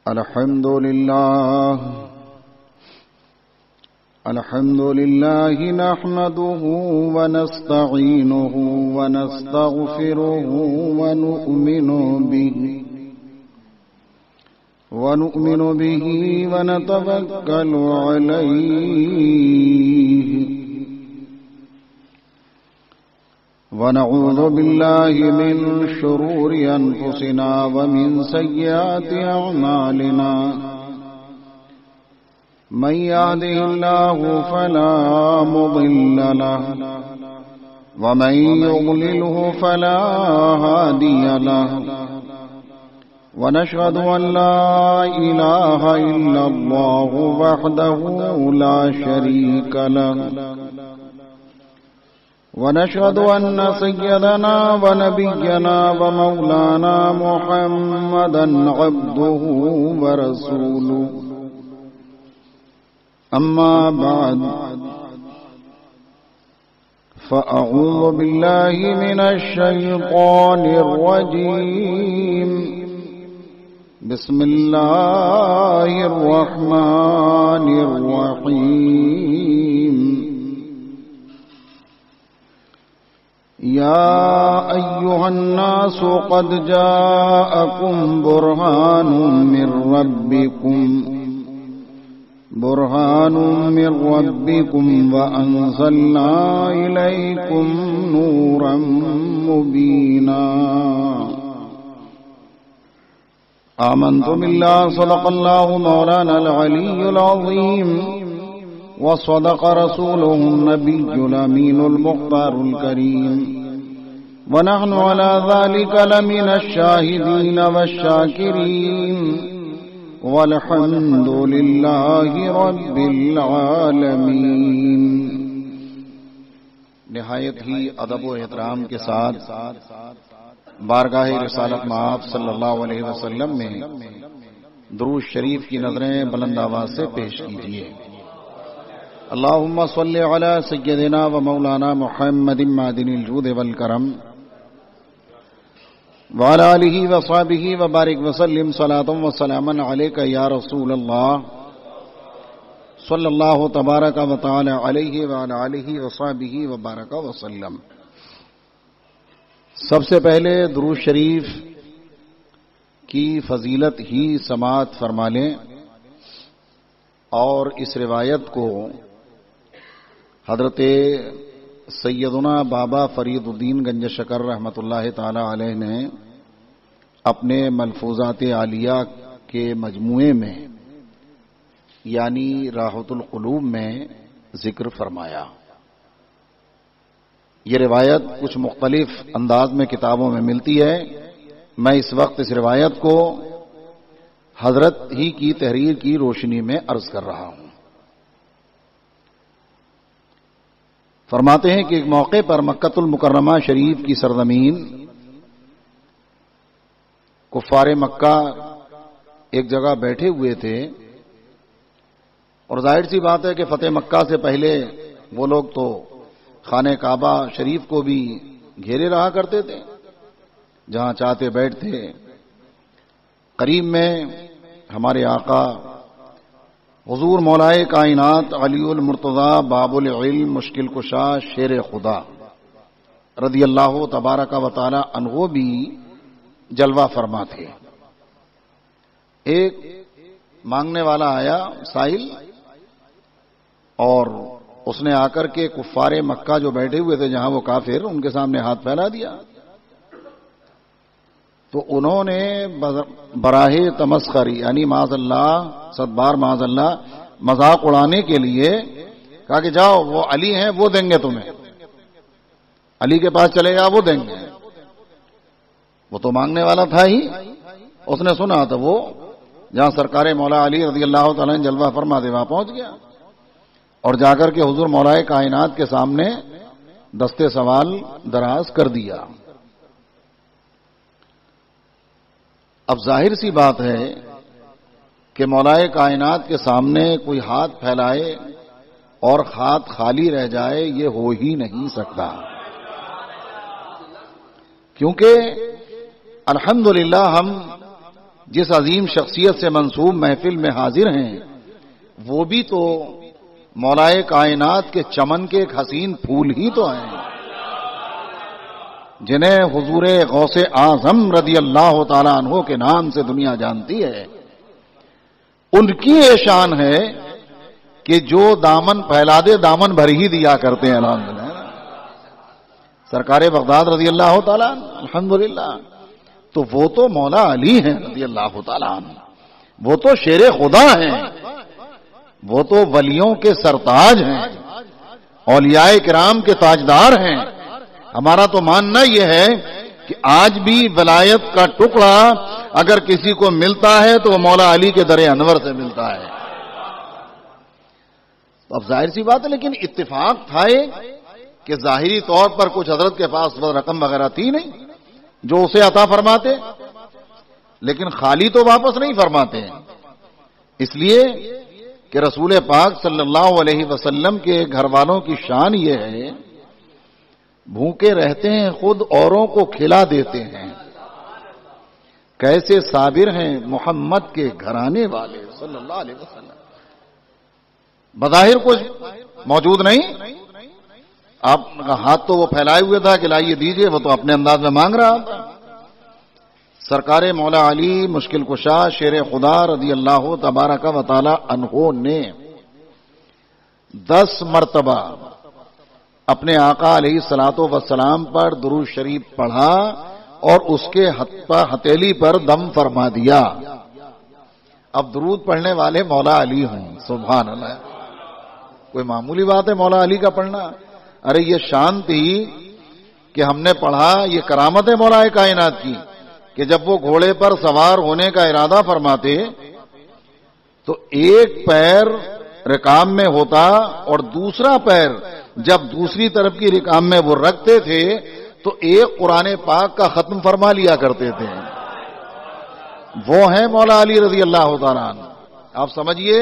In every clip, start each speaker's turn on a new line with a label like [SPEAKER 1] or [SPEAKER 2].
[SPEAKER 1] الحمد لله نحمده ونستعينه ونستغفره ونؤمن به ونتوكل عليه ونعوذ بالله من شرور أنفسنا ومن سيئات أعمالنا من يهده الله فلا مضل له ومن يضلله فلا هادي له ونشهد أن لا إله إلا الله وحده لا شريك له ونشهد أن سيدنا ونبينا ومولانا محمدا عبده ورسوله أما بعد فأعوذ بالله من الشيطان الرجيم بسم الله الرحمن الرحيم يا أيها الناس قد جاءكم برهان من ربكم وأنزلنا إليكم نورا مبينا آمنت بالله صدق الله مولانا العلي العظيم وصدق رسوله النبي الأمين المختار الكريم ونحن على ذلك لمن الشاهدين والشاكرين والحمد لله رب العالمين۔ نہایت ہی ادب و احترام کے ساتھ بارگاہ رسالت مآب صلی اللہ علیہ وسلم میں درود شریف کی نظریں بلند آواز سے پیش کیجیے۔ اللہم صلی علی سیدنا و مولانا محمد معدن الجود والکرم وعلی آلہ وصحبہ وبارک وسلم صلاۃ و سلاما علیک یا رسول اللہ صلی اللہ تبارک و تعالی علیہ وعلی آلہ وصحبہ وبارک وسلم۔ سب سے پہلے درود شریف کی فضیلت ہی سماعت فرما لیں اور اس روایت کو حضرت سیدنا بابا فرید الدین گنج شکر رحمۃ اللہ تعالی علیہ نے اپنے ملفوظات عالیہ کے مجموعے میں یعنی راحت القلوب میں ذکر فرمایا۔ یہ روایت کچھ مختلف انداز میں کتابوں میں ملتی ہے، میں اس وقت اس روایت کو حضرت ہی کی تحریر کی روشنی میں عرض کر رہا ہوں۔ فرماتے ہیں کہ ایک موقع پر مکۃ المکرمہ شریف کی سرزمین کفار مکہ ایک جگہ بیٹھے ہوئے تھے، اور ظاہر سی بات ہے کہ فتح مکہ سے پہلے وہ لوگ تو خانہ کعبہ شریف کو بھی گھیرے رہا کرتے تھے، جہاں چاہتے بیٹھتے۔ قریب میں ہمارے آقا حضور مولائے کائنات علی المرتضی باب العلم مشکل کشا شیر خدا رضی اللہ تبارک و تعالی عنہ بھی جلوہ فرما تھے۔ ایک مانگنے والا آیا سائل، اور اس نے آ کر کے کفار مکہ جو بیٹھے ہوئے تھے جہاں وہ کافر، ان کے سامنے ہاتھ پھیلا دیا، تو انہوں نے براہ تمسخری یعنی معاذ اللہ صد بار معاذ اللہ مذاق اڑانے کے لیے کہا کہ جاؤ وہ علی ہیں وہ دیں گے تمہیں، علی کے پاس چلے گا وہ دیں گے۔ وہ تو مانگنے والا تھا ہی، اس نے سنا تو وہ جہاں سرکار مولا علی رضی اللہ تعالیٰ نے جلوہ فرما دے وہاں پہنچ گیا، اور جا کر کے حضور مولائے کائنات کے سامنے دستے سوال دراز کر دیا۔ اب ظاہر سی بات ہے کہ مولائے کائنات کے سامنے کوئی ہاتھ پھیلائے اور ہاتھ خالی رہ جائے یہ ہو ہی نہیں سکتا، کیونکہ الحمدللہ ہم جس عظیم شخصیت سے منسوب محفل میں حاضر ہیں وہ بھی تو مولائے کائنات کے چمن کے ایک حسین پھول ہی تو ہیں، جنہیں حضور غوث اعظم رضی اللہ تعالی عنہ کے نام سے دنیا جانتی ہے۔ ان کی یہ شان ہے کہ جو دامن پھیلا دے دامن بھر ہی دیا کرتے ہیں الحمدللہ۔ سرکار بغداد رضی اللہ تعالیٰ الحمدللہ، تو وہ تو مولا علی ہیں رضی اللہ تعالیٰ عنہ، وہ تو شیر خدا ہیں، وہ تو ولیوں کے سرتاج ہیں، اولیاء کرام کے تاجدار ہیں۔ ہمارا تو ماننا یہ ہے کہ آج بھی ولایت کا ٹکڑا اگر کسی کو ملتا ہے تو وہ مولا علی کے در انور سے ملتا ہے۔ تو اب ظاہر سی بات ہے، لیکن اتفاق تھا کہ ظاہری طور پر کچھ حضرت کے پاس رقم وغیرہ تھی نہیں جو اسے عطا فرماتے، لیکن خالی تو واپس نہیں فرماتے ہیں، اس لیے کہ رسول پاک صلی اللہ علیہ وسلم کے گھر والوں کی شان یہ ہے، بھوکے رہتے ہیں خود اوروں کو کھلا دیتے ہیں، کیسے صابر ہیں محمد کے گھرانے والے صلی اللہ علیہ وسلم۔ بظاہر کچھ موجود نہیں، آپ کا ہاتھ تو وہ پھیلائے ہوئے تھا کہ لائیے دیجئے، وہ تو اپنے انداز میں مانگ رہا تھا۔ سرکار مولا علی مشکل کشا شیر خدا رضی اللہ تبارک و تعالی عنہ نے 10 مرتبہ اپنے آقا علیہ الصلوۃ والسلام پر درود شریف پڑھا اور اس کے ہتھیلی پر دم فرما دیا۔ اب درود پڑھنے والے مولا علی ہوں، سبحان اللہ، کوئی معمولی بات ہے مولا علی کا پڑھنا؟ ارے یہ شان تھی کہ ہم نے پڑھا، یہ کرامت ہے مولا کائنات کی کہ جب وہ گھوڑے پر سوار ہونے کا ارادہ فرماتے تو ایک پیر رکام میں ہوتا اور دوسرا پیر جب دوسری طرف کی رکام میں وہ رکھتے تھے تو ایک قرآن پاک کا ختم فرما لیا کرتے تھے۔ وہ ہیں مولا علی رضی اللہ تعالیٰ عنہ۔ آپ سمجھیے،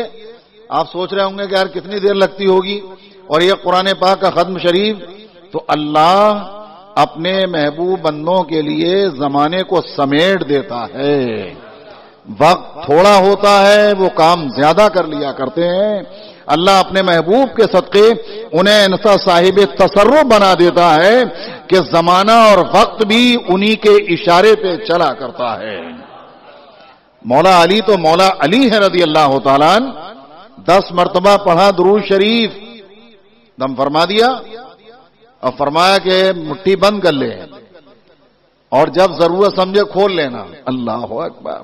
[SPEAKER 1] آپ سوچ رہے ہوں گے کہ یار کتنی دیر لگتی ہوگی اور یہ قرآن پاک کا ختم شریف، تو اللہ اپنے محبوب بندوں کے لیے زمانے کو سمیٹ دیتا ہے، وقت تھوڑا ہوتا ہے وہ کام زیادہ کر لیا کرتے ہیں، اللہ اپنے محبوب کے صدقے انہیں ایسا صاحب تصرف بنا دیتا ہے کہ زمانہ اور وقت بھی انہی کے اشارے پہ چلا کرتا ہے۔ مولا علی تو مولا علی ہے رضی اللہ تعالیٰ عنہ۔ 10 مرتبہ پڑھا درود شریف، دم فرما دیا اور فرمایا کہ مٹھی بند کر لے اور جب ضرورت سمجھے کھول لینا۔ اللہ اکبر،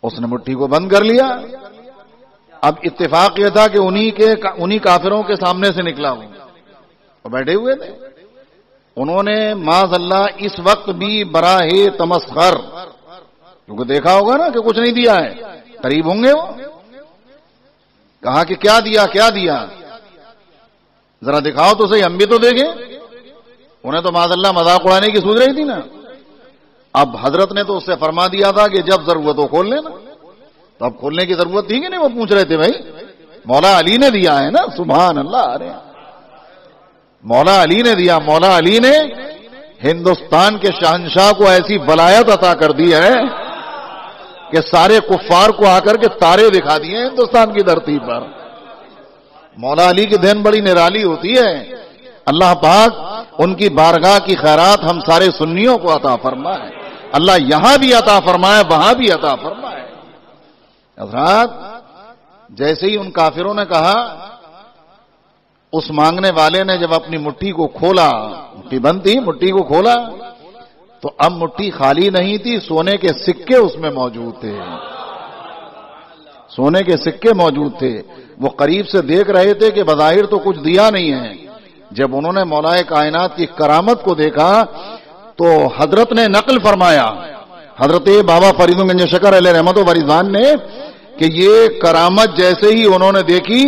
[SPEAKER 1] اس نے مٹھی کو بند کر لیا۔ اب اتفاق یہ تھا کہ انہی کافروں کے سامنے سے نکلا ہوں، وہ بیٹھے ہوئے تھے، انہوں نے معاذ اللہ اس وقت بھی براہ تمسخر، کیونکہ دیکھا ہوگا نا کہ کچھ نہیں دیا ہے، قریب ہوں گے، وہ کہا کہ کیا دیا کیا دیا، ذرا دکھاؤ تو صحیح، ہم بھی تو دیکھیں۔ انہیں تو معاذ اللہ مذاق اڑانے کی سوچ رہی تھی نا۔ اب حضرت نے تو اس سے فرما دیا تھا کہ جب ضرورت ہو کھول لینا، تو اب کھولنے کی ضرورت تھی کہ نہیں؟ وہ پوچھ رہے تھے بھائی مولا علی نے دیا ہے نا، سبحان اللہ، ارے مولا علی نے دیا، مولا علی نے ہندوستان کے شہنشاہ کو ایسی ولایت عطا کر دی ہے کہ سارے کفار کو آ کر کے تارے دکھا دیے ہندوستان کی دھرتی پر۔ مولا علی کی دین بڑی نرالی ہوتی ہے، اللہ پاک ان کی بارگاہ کی خیرات ہم سارے سنیوں کو عطا فرمائے، اللہ یہاں بھی عطا فرمائے وہاں بھی عطا فرمائے۔ حضرات جیسے ہی ان کافروں نے کہا، اس مانگنے والے نے جب اپنی مٹھی کو کھولا، مٹھی بند تھی، مٹھی کو کھولا تو اب مٹھی خالی نہیں تھی، سونے کے سکے اس میں موجود تھے، سونے کے سکے موجود تھے۔ وہ قریب سے دیکھ رہے تھے کہ بظاہر تو کچھ دیا نہیں ہے۔ جب انہوں نے مولا کائنات کی کرامت کو دیکھا تو حضرت نے نقل فرمایا، حضرت بابا فرید گنج شکر علیہ رحمت و رضوان نے، کہ یہ کرامت جیسے ہی انہوں نے دیکھی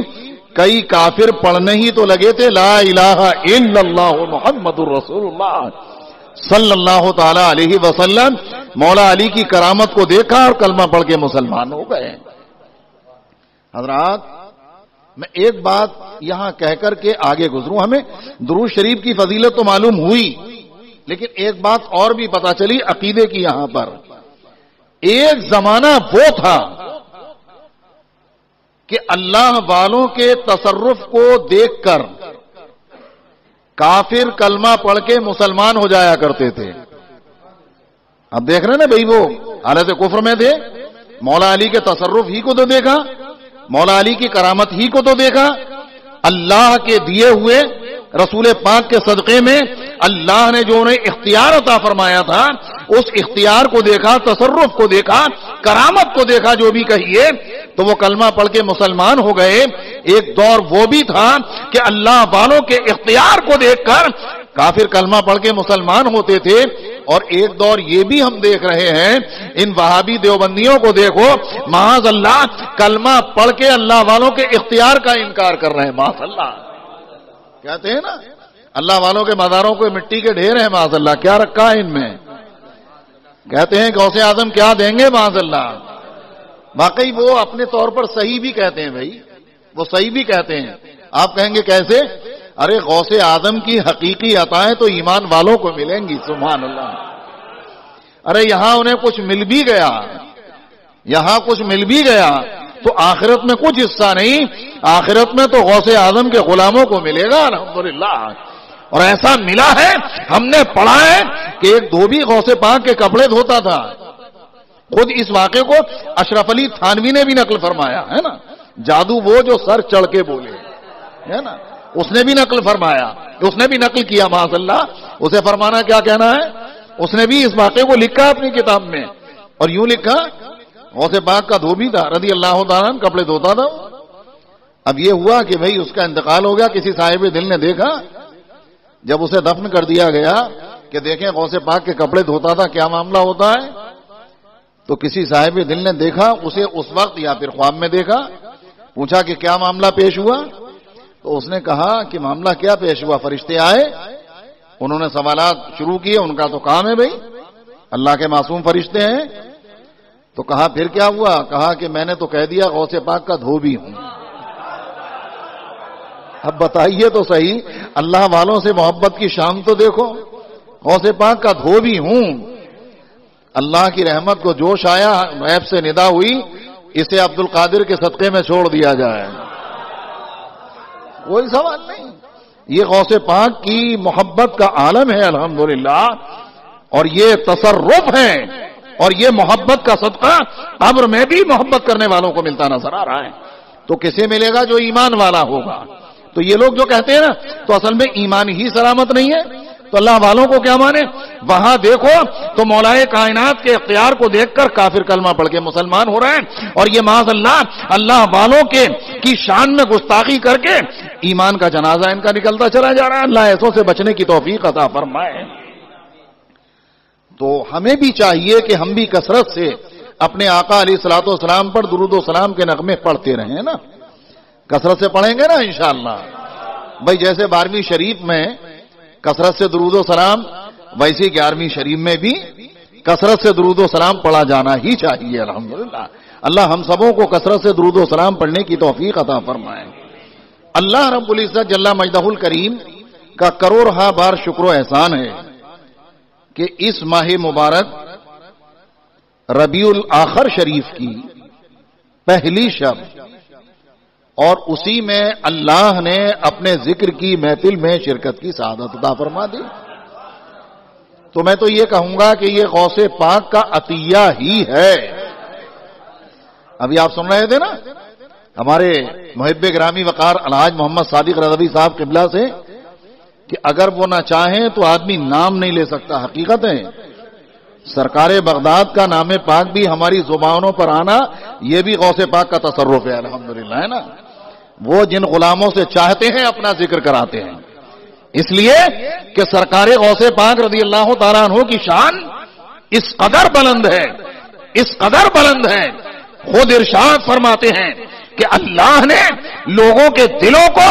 [SPEAKER 1] کئی کافر پڑھنے ہی تو لگے تھے لا الہ الا اللہ محمد الرسول اللہ صلی اللہ تعالی علیہ وسلم۔ مولا علی کی کرامت کو دیکھا اور کلمہ پڑھ کے مسلمان ہو گئے۔ حضرات میں ایک بات یہاں کہہ کر کے آگے گزروں، ہمیں درود شریف کی فضیلت تو معلوم ہوئی، لیکن ایک بات اور بھی پتا چلی عقیدے کی یہاں پر۔ ایک زمانہ وہ تھا کہ اللہ والوں کے تصرف کو دیکھ کر کافر کلمہ پڑھ کے مسلمان ہو جایا کرتے تھے. اب دیکھ رہے نا بھائی، وہ حالت کفر میں تھے، مولا علی کے تصرف ہی کو تو دیکھا، مولا علی کی کرامت ہی کو تو دیکھا، اللہ کے دیے ہوئے رسول پاک کے صدقے میں اللہ نے جو انہیں اختیار عطا فرمایا تھا اس اختیار کو دیکھا، تصرف کو دیکھا، کرامت کو دیکھا، جو بھی کہیے، تو وہ کلمہ پڑھ کے مسلمان ہو گئے. ایک دور وہ بھی تھا کہ اللہ والوں کے اختیار کو دیکھ کر کافر کلمہ پڑھ کے مسلمان ہوتے تھے. اور ایک دور یہ بھی ہم دیکھ رہے ہیں، ان وہابی دیوبندیوں کو دیکھو، معاذ اللہ کلمہ پڑھ کے اللہ والوں کے اختیار کا انکار کر رہے ہیں. معاذ اللہ کہتے ہیں نا اللہ والوں کے مزاروں کو مٹی کے ڈھیر ہیں. معاذ اللہ کیا رکھا ہے ان میں؟ کہتے ہیں غوث اعظم کیا دیں گے. معاذ اللہ واقعی وہ اپنے طور پر صحیح بھی کہتے ہیں بھائی، وہ صحیح بھی کہتے ہیں. آپ کہیں گے کیسے؟ ارے غوث اعظم کی حقیقی عطائیں تو ایمان والوں کو ملیں گی. سبحان اللہ. ارے یہاں انہیں کچھ مل بھی گیا، یہاں کچھ مل بھی گیا تو آخرت میں کچھ حصہ نہیں، آخرت میں تو غوث اعظم کے غلاموں کو ملے گا الحمدللہ. اور ایسا ملا ہے، ہم نے پڑھا ہے کہ ایک دھوبی غوث پاک کے کپڑے دھوتا تھا. خود اس واقعے کو اشرف علی تھانوی نے بھی نقل فرمایا ہے نا، جادو وہ جو سر چڑھ کے بولے ہے نا، اس نے بھی نقل فرمایا، اس نے بھی نقل کیا. معاذ اللہ اسے فرمانا کیا کہنا ہے، اس نے بھی اس واقعے کو لکھا اپنی کتاب میں. اور یوں لکھا غوث پاک کا دھوبی تھا رضی اللہ تعالیٰ عنہ، کپڑے دھوتا تھا. اب یہ ہوا کہ بھئی اس کا انتقال ہو گیا، کسی صاحب دل نے دیکھا جب اسے دفن کر دیا گیا کہ دیکھیں غوث پاک کے کپڑے دھوتا تھا، کیا معاملہ ہوتا ہے. تو کسی صاحب دل نے دیکھا اسے اس وقت یا پھر خواب میں دیکھا، پوچھا کہ کیا معاملہ پیش ہوا. تو اس نے کہا کہ معاملہ کیا پیش ہوا، فرشتے آئے، انہوں نے سوالات شروع کیے، ان کا تو کام ہے بھئی، اللہ کے معصوم فرشتے ہیں. تو کہا پھر کیا ہوا، کہا کہ میں نے تو کہہ دیا غوث پاک کا دھوبی ہوں. اب بتائیے تو صحیح، اللہ والوں سے محبت کی شان تو دیکھو، غوث پاک کا دھوبی ہوں. اللہ کی رحمت کو جوش آیا، غیب سے ندا ہوئی اسے عبد القادر کے صدقے میں چھوڑ دیا جائے، کوئی سوال نہیں. یہ غوث پاک کی محبت کا عالم ہے الحمدللہ، اور یہ تصرف ہے، اور یہ محبت کا صدقہ قبر میں بھی محبت کرنے والوں کو ملتا نظر آ رہا ہے. تو کسے ملے گا؟ جو ایمان والا ہوگا. تو یہ لوگ جو کہتے ہیں نا، تو اصل میں ایمان ہی سلامت نہیں ہے. تو اللہ والوں کو کیا مانے؟ وہاں دیکھو تو مولائے کائنات کے اختیار کو دیکھ کر کافر کلمہ پڑھ کے مسلمان ہو رہے ہیں، اور یہ معاذ اللہ اللہ والوں کے کی شان میں گستاخی کر کے ایمان کا جنازہ ان کا نکلتا چلا جا رہا ہے. اللہ ایسوں سے بچنے کی توفیق عطا فرمائے. تو ہمیں بھی چاہیے کہ ہم بھی کثرت سے اپنے آقا علیہ الصلوۃ والسلام پر درود و سلام کے نغمے پڑھتے رہیں نا، کثرت سے پڑھیں گے نا انشاءاللہ. بھائی جیسے 12ویں شریف میں کثرت سے درود و سلام، ویسے 11ویں شریف میں بھی کثرت سے درود و سلام پڑھا جانا ہی چاہیے الحمدللہ. اللہ ہم سبوں کو کثرت سے درود و سلام پڑھنے کی توفیق عطا فرمائے. اللہ رب العزت جل مجدہ الکریم کا کروڑہا بار شکر و احسان ہے کہ اس ماہ مبارک ربیع الاخر شریف کی پہلی شب، اور اسی میں اللہ نے اپنے ذکر کی محفل میں شرکت کی سعادت عطا فرما دی. تو میں تو یہ کہوں گا کہ یہ غوث پاک کا عطیہ ہی ہے. ابھی آپ سن رہے تھے نا ہمارے محب گرامی وقار الحاج محمد صادق رضوی صاحب قبلہ سے کہ اگر وہ نہ چاہیں تو آدمی نام نہیں لے سکتا. حقیقت ہے، سرکار بغداد کا نام پاک بھی ہماری زبانوں پر آنا یہ بھی غوث پاک کا تصرف ہے الحمدللہ، ہے نا. وہ جن غلاموں سے چاہتے ہیں اپنا ذکر کراتے ہیں، اس لیے کہ سرکار غوث پاک رضی اللہ تعالیٰ عنہ کی شان اس قدر بلند ہے، اس قدر بلند ہے. خود ارشاد فرماتے ہیں کہ اللہ نے لوگوں کے دلوں کو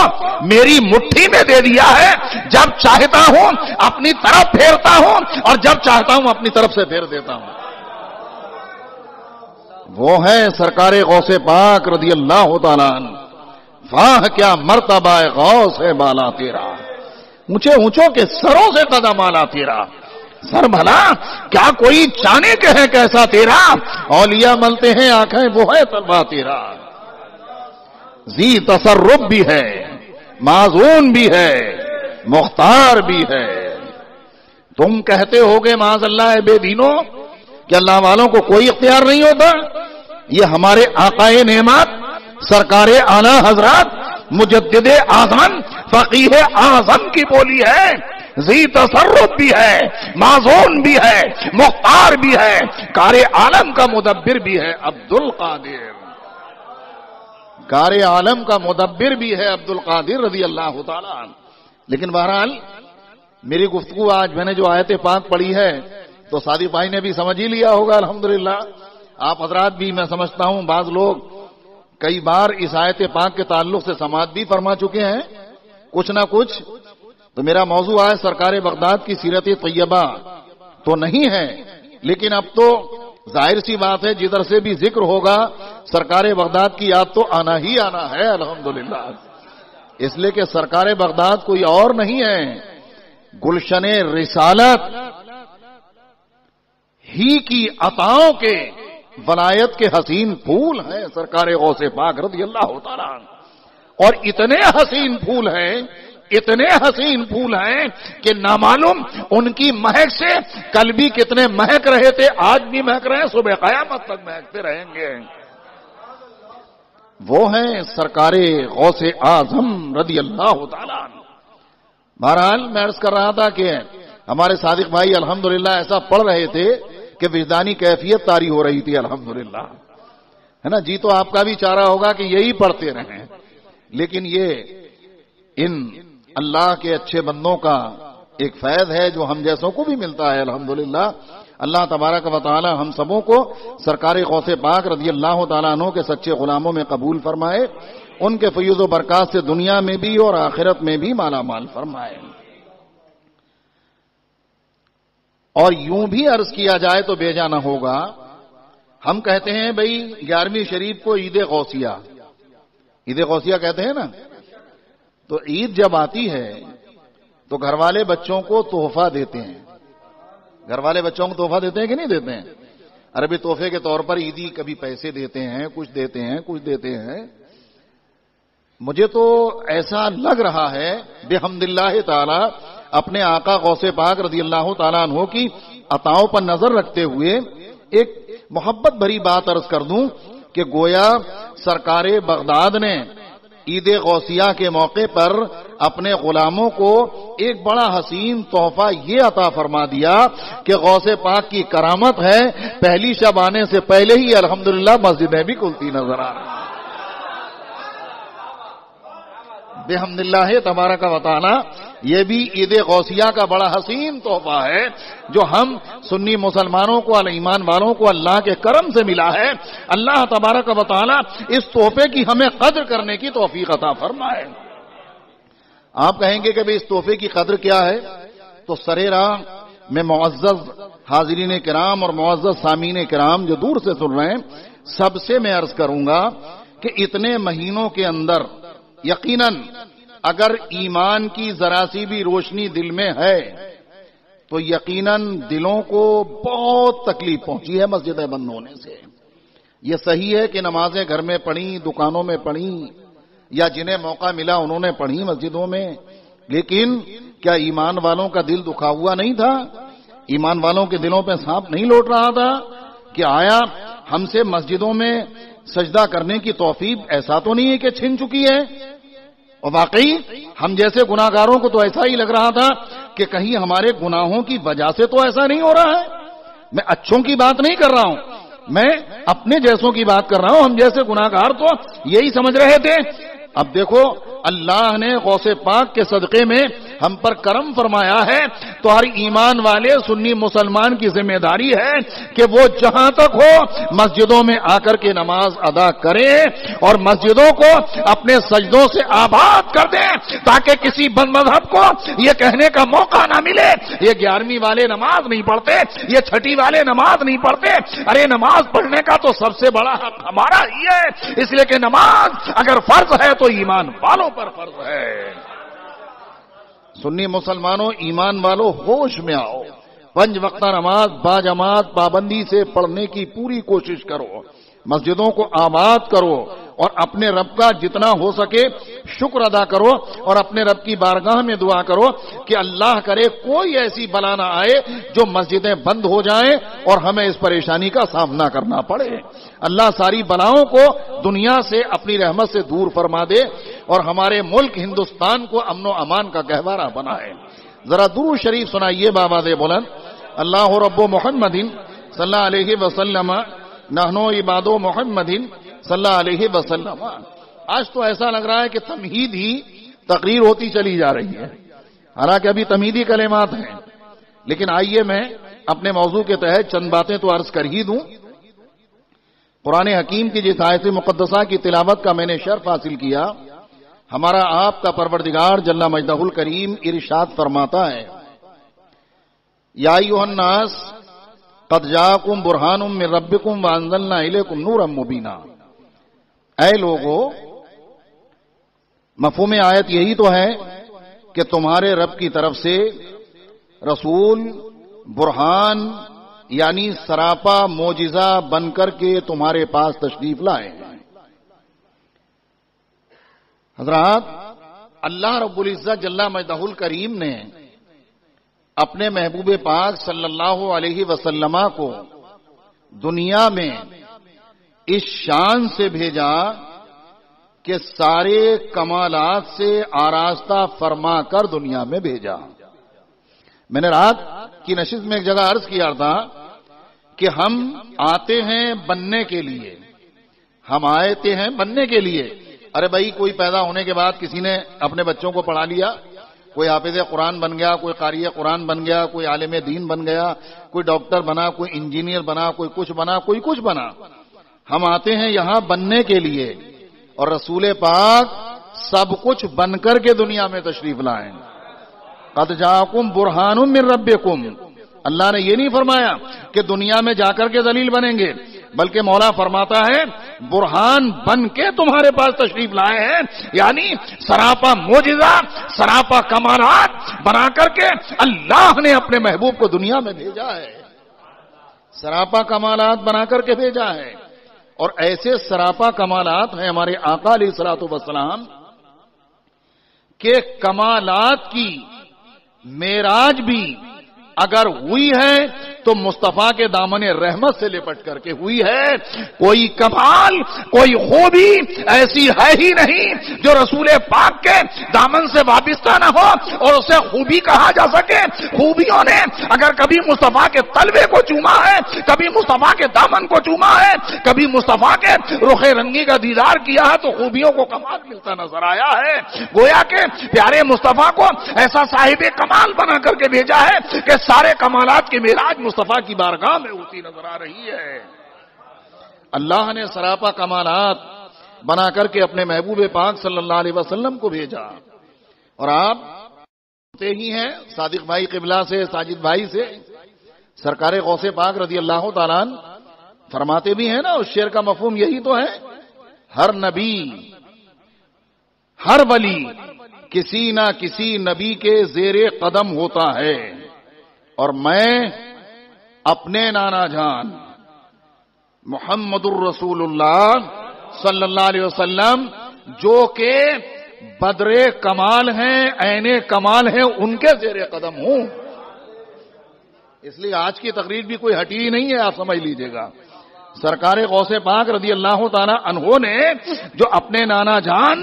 [SPEAKER 1] میری مٹھی میں دے دیا ہے، جب چاہتا ہوں اپنی طرف پھیرتا ہوں اور جب چاہتا ہوں اپنی طرف سے پھیر دیتا ہوں. وہ ہے سرکار غوث پاک رضی اللہ تعالیٰ عنہ. واہ کیا مرتبہ غوث ہے بالا تیرا، اونچے اونچوں کے سروں سے قدم آلا تیرا. سر بھلا کیا کوئی چانے کے ہے کیسا تیرا، اولیاء ملتے ہیں آنکھیں وہ ہے طلبہ تیرا، ذی تصرف بھی ہے، معزون بھی ہے، مختار بھی ہے۔ تم کہتے ہوگے معاذ اللہ بے دینوں کہ اللہ والوں کو کوئی اختیار نہیں ہوتا، یہ ہمارے آقائے نعمت سرکار اعلی حضرات مجدد اعظم فقیہ اعظم کی بولی ہے، ذی تصرف بھی ہے، معزون بھی ہے، مختار بھی ہے، کار عالم کا مدبر بھی ہے عبد القادر، کار عالم کا مدبر بھی ہے عبد القادر رضی اللہ تعالی عنہ۔ لیکن بہرحال میری گفتگو آج میں نے جو آیت پاک پڑھی ہے تو صادق بھائی نے بھی سمجھ ہی لیا ہوگا الحمدللہ، آپ حضرات بھی میں سمجھتا ہوں بعض لوگ کئی بار اس آیت پاک کے تعلق سے سماعت بھی فرما چکے ہیں کچھ نہ کچھ۔ تو میرا موضوع ہے سرکار بغداد کی سیرت طیبہ تو نہیں ہے، لیکن اب تو ظاہر سی بات ہے جدھر سے بھی ذکر ہوگا سرکار بغداد کی یاد تو آنا ہی آنا ہے الحمدللہ، اس لیے کہ سرکار بغداد کوئی اور نہیں ہے، گلشن رسالت ہی کی عطاؤں کے ولایت کے حسین پھول ہیں سرکار غوث پاک رضی اللہ تعالیٰ عنہ، اور اتنے حسین پھول ہیں، اتنے حسین پھول ہیں کہ نامعلوم ان کی مہک سے کل بھی کتنے مہک رہے تھے، آج بھی مہک رہے ہیں، صبح قیامت تک مہکتے رہیں گے۔ وہ ہیں سرکار غوث اعظم رضی اللہ تعالیٰ عنہ۔ بہرحال میں عرض کر رہا تھا کہ ہمارے صادق بھائی الحمدللہ ایسا پڑھ رہے تھے کہ وجدانی کیفیت طاری ہو رہی تھی الحمدللہ، ہے نا جی؟ تو آپ کا بھی چارہ ہوگا کہ یہی پڑھتے رہیں، لیکن یہ ان اللہ کے اچھے بندوں کا ایک فیض ہے جو ہم جیسوں کو بھی ملتا ہے الحمدللہ۔ اللہ تبارک و تعالی ہم سبوں کو سرکار غوث پاک رضی اللہ تعالیٰ عنہ کے سچے غلاموں میں قبول فرمائے، ان کے فیض و برکات سے دنیا میں بھی اور آخرت میں بھی مالا مال فرمائے۔ اور یوں بھی عرض کیا جائے تو بے جانا ہوگا، ہم کہتے ہیں بھئی 11ویں شریف کو عید غوثیہ، عید غوثیہ کہتے ہیں نا، تو عید جب آتی ہے تو گھر والے بچوں کو تحفہ دیتے ہیں، گھر والے بچوں کو تحفہ دیتے ہیں کہ نہیں دیتے ہیں؟ عربی تحفے کے طور پر عیدی کبھی پیسے دیتے ہیں، کچھ دیتے ہیں، کچھ دیتے ہیں۔ مجھے تو ایسا لگ رہا ہے بحمد اللہ تعالی اپنے آقا غوث پاک رضی اللہ تعالیٰ عنہ کی عطاؤں پر نظر رکھتے ہوئے ایک محبت بھری بات عرض کر دوں کہ گویا سرکار بغداد نے عید غوثیہ کے موقع پر اپنے غلاموں کو ایک بڑا حسین تحفہ یہ عطا فرما دیا کہ غوث پاک کی کرامت ہے، پہلی شب آنے سے پہلے ہی الحمدللہ مسجدیں بھی کھلتی نظر آ رہی۔ بحمداللہ تبارک و تعالی یہ بھی عید غوثیہ کا بڑا حسین تحفہ ہے جو ہم سنی مسلمانوں کو، ایمان والوں کو اللہ کے کرم سے ملا ہے۔ اللہ تبارک و تعالی اس تحفے کی ہمیں قدر کرنے کی توفیق عطا فرمائے۔ آپ کہیں گے کہ اس تحفے کی قدر کیا ہے، تو سرے راہ میں معزز حاضرین کرام اور معزز سامعین کرام جو دور سے سن رہے ہیں، سب سے میں عرض کروں گا کہ اتنے مہینوں کے اندر یقیناً اگر ایمان کی ذرا سی بھی روشنی دل میں ہے تو یقیناً دلوں کو بہت تکلیف پہنچی ہے مسجدیں بند ہونے سے۔ یہ صحیح ہے کہ نمازیں گھر میں پڑھیں، دکانوں میں پڑھیں، یا جنہیں موقع ملا انہوں نے پڑھی مسجدوں میں، لیکن کیا ایمان والوں کا دل دکھا ہوا نہیں تھا؟ ایمان والوں کے دلوں پہ سانپ نہیں لوٹ رہا تھا کہ آیا ہم سے مسجدوں میں سجدہ کرنے کی توفیق ایسا تو نہیں ہے کہ چھن چکی ہے؟ اور واقعی ہم جیسے گناہگاروں کو تو ایسا ہی لگ رہا تھا کہ کہیں ہمارے گناہوں کی وجہ سے تو ایسا نہیں ہو رہا ہے۔ میں اچھوں کی بات نہیں کر رہا ہوں، میں اپنے جیسوں کی بات کر رہا ہوں۔ ہم جیسے گناہگار تو یہی سمجھ رہے تھے۔ اب دیکھو اللہ نے غوث پاک کے صدقے میں ہم پر کرم فرمایا ہے تو ہر ایمان والے سنی مسلمان کی ذمہ داری ہے کہ وہ جہاں تک ہو مسجدوں میں آ کر کے نماز ادا کریں اور مسجدوں کو اپنے سجدوں سے آباد کر دیں تاکہ کسی بد مذہب کو یہ کہنے کا موقع نہ ملے یہ 11ویں والے نماز نہیں پڑھتے، یہ 6ٹھی والے نماز نہیں پڑھتے۔ ارے نماز پڑھنے کا تو سب سے بڑا حق ہمارا ہی ہے، اس لیے کہ نماز اگر فرض ہے تو ایمان والوں پر فرض ہے۔ سنی مسلمانوں، ایمان والوں، ہوش میں آؤ، 5 وقتہ نماز باجماعت پابندی سے پڑھنے کی پوری کوشش کرو، مسجدوں کو آباد کرو اور اپنے رب کا جتنا ہو سکے شکر ادا کرو اور اپنے رب کی بارگاہ میں دعا کرو کہ اللہ کرے کوئی ایسی بلا نہ آئے جو مسجدیں بند ہو جائیں اور ہمیں اس پریشانی کا سامنا کرنا پڑے۔ اللہ ساری بلاؤں کو دنیا سے اپنی رحمت سے دور فرما دے اور ہمارے ملک ہندوستان کو امن و امان کا گہوارہ بنائے۔ ذرا درود شریف سنائیے بآواز بلند، اللہ رب محمد صلی اللہ علیہ وسلم نحنو عباد محمد صلی اللہ علیہ وسلم۔ آج تو ایسا لگ رہا ہے کہ تمہید ہی تقریر ہوتی چلی جا رہی ہے، حالانکہ ابھی تمہیدی کلمات ہیں، لیکن آئیے میں اپنے موضوع کے تحت چند باتیں تو عرض کر ہی دوں۔ قرآن حکیم کی جس آیت مقدسہ کی تلاوت کا میں نے شرف حاصل کیا، ہمارا آپ کا پروردگار جل مجدہ الکریم ارشاد فرماتا ہے، یا ایھا الناس قد جاءکم برہان من ربکم وانزلنا الیکم نورا مبینا۔ اے لوگو، مفہوم آیت یہی تو ہے کہ تمہارے رب کی طرف سے رسول برہان یعنی سراپا معجزہ بن کر کے تمہارے پاس تشریف لائے ہیں۔ حضرات، اللہ رب العزت جل مجدہ الکریم نے اپنے محبوب پاک صلی اللہ علیہ وسلم کو دنیا میں اس شان سے بھیجا کہ سارے کمالات سے آراستہ فرما کر دنیا میں بھیجا۔ میں نے رات کی نشست میں ایک جگہ عرض کیا تھا کہ ہم آتے ہیں بننے کے لیے، ہم آتے ہیں بننے کے لیے۔ ارے بھائی، کوئی پیدا ہونے کے بعد کسی نے اپنے بچوں کو پڑھا لیا، کوئی حافظ قرآن بن گیا، کوئی قاری قرآن بن گیا، کوئی عالم دین بن گیا، کوئی ڈاکٹر بنا، کوئی انجینئر بنا، کوئی کچھ بنا، کوئی کچھ بنا۔ ہم آتے ہیں یہاں بننے کے لیے، اور رسول پاک سب کچھ بن کر کے دنیا میں تشریف لائیں۔ قد جاءکم برہان من ربکم، اللہ نے یہ نہیں فرمایا کہ دنیا میں جا کر کے ذلیل بنیں گے، بلکہ مولا فرماتا ہے برہان بن کے تمہارے پاس تشریف لائے ہیں، یعنی سراپا معجزہ، سراپا کمالات بنا کر کے اللہ نے اپنے محبوب کو دنیا میں بھیجا ہے، سراپا کمالات بنا کر کے بھیجا ہے۔ اور ایسے سراپا کمالات ہیں ہمارے آقا علیہ الصلوۃ والسلام کہ کمالات کی معراج بھی اگر ہوئی ہے تو مصطفیٰ کے دامن رحمت سے لپٹ کر کے ہوئی ہے۔ کوئی کمال، کوئی خوبی ایسی ہے ہی نہیں جو رسول پاک کے دامن سے وابستہ نہ ہو اور اسے خوبی کہا جا سکے۔ خوبیوں نے اگر کبھی مصطفیٰ کے تلوے کو چوما ہے، کبھی مصطفیٰ کے دامن کو چوما ہے، کبھی مصطفیٰ کے رخ رنگی کا دیدار کیا ہے، تو خوبیوں کو کمال ملتا نظر آیا ہے۔ گویا کہ پیارے مصطفیٰ کو ایسا صاحب کمال بنا کر کے بھیجا ہے کہ سارے کمالات کی معراج مصطفیٰ کی بارگاہ میں ہوتی نظر آ رہی ہے۔ اللہ نے سراپا کمالات بنا کر کے اپنے محبوب پاک صلی اللہ علیہ وسلم کو بھیجا، اور آپ سنتے ہی ہیں صادق بھائی قبلہ سے، ساجد بھائی سے، سرکار غوث پاک رضی اللہ تعالیٰ عنہ فرماتے بھی ہیں نا، اس شعر کا مفہوم یہی تو ہے، ہر نبی، ہر ولی کسی نہ کسی نبی کے زیر قدم ہوتا ہے، اور میں اپنے نانا جان محمد الرسول اللہ صلی اللہ علیہ وسلم جو کہ بدر کمال ہیں، عین کمال ہیں، ان کے زیر قدم ہوں۔ اس لیے آج کی تقریر بھی کوئی ہٹی نہیں ہے، آپ سمجھ لیجئے گا۔ سرکار غوث پاک رضی اللہ تعالی عنہ نے جو اپنے نانا جان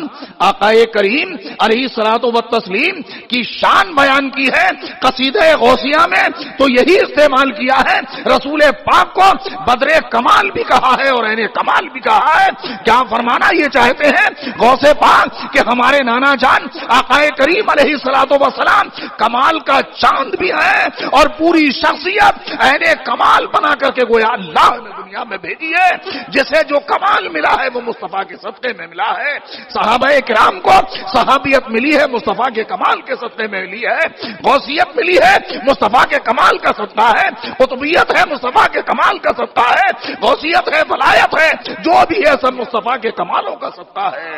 [SPEAKER 1] آقا کریم علیہ الصلوۃ والتسلیم کی شان بیان کی ہے قصیدہ غوثیہ میں، تو یہی استعمال کیا ہے۔ رسول پاک کو بدر کمال بھی کہا ہے اور عین کمال بھی کہا ہے۔ کیا فرمانا یہ چاہتے ہیں غوث پاک کہ ہمارے نانا جان آقا کریم علیہ الصلوۃ والسلام کمال کا چاند بھی ہے اور پوری شخصیت عین کمال بنا کر کے گویا اللہ نے دنیا میں بھیجی ہے۔ جسے جو کمال ملا ہے وہ مصطفیٰ کے صدقے میں ملا ہے۔ صحابہ کرام کو صحابیت ملی ہے مصطفیٰ کے کمال کے صدقے میں ملی ہے، غوثیت ملی ہے مصطفیٰ کے کمال کا صدقہ ہے، قطبیت ہے مصطفیٰ کے کمال کا صدقہ ہے، غوثیت ہے، ولایت ہے، جو بھی ہے سب مصطفیٰ کے کمالوں کا صدقہ ہے۔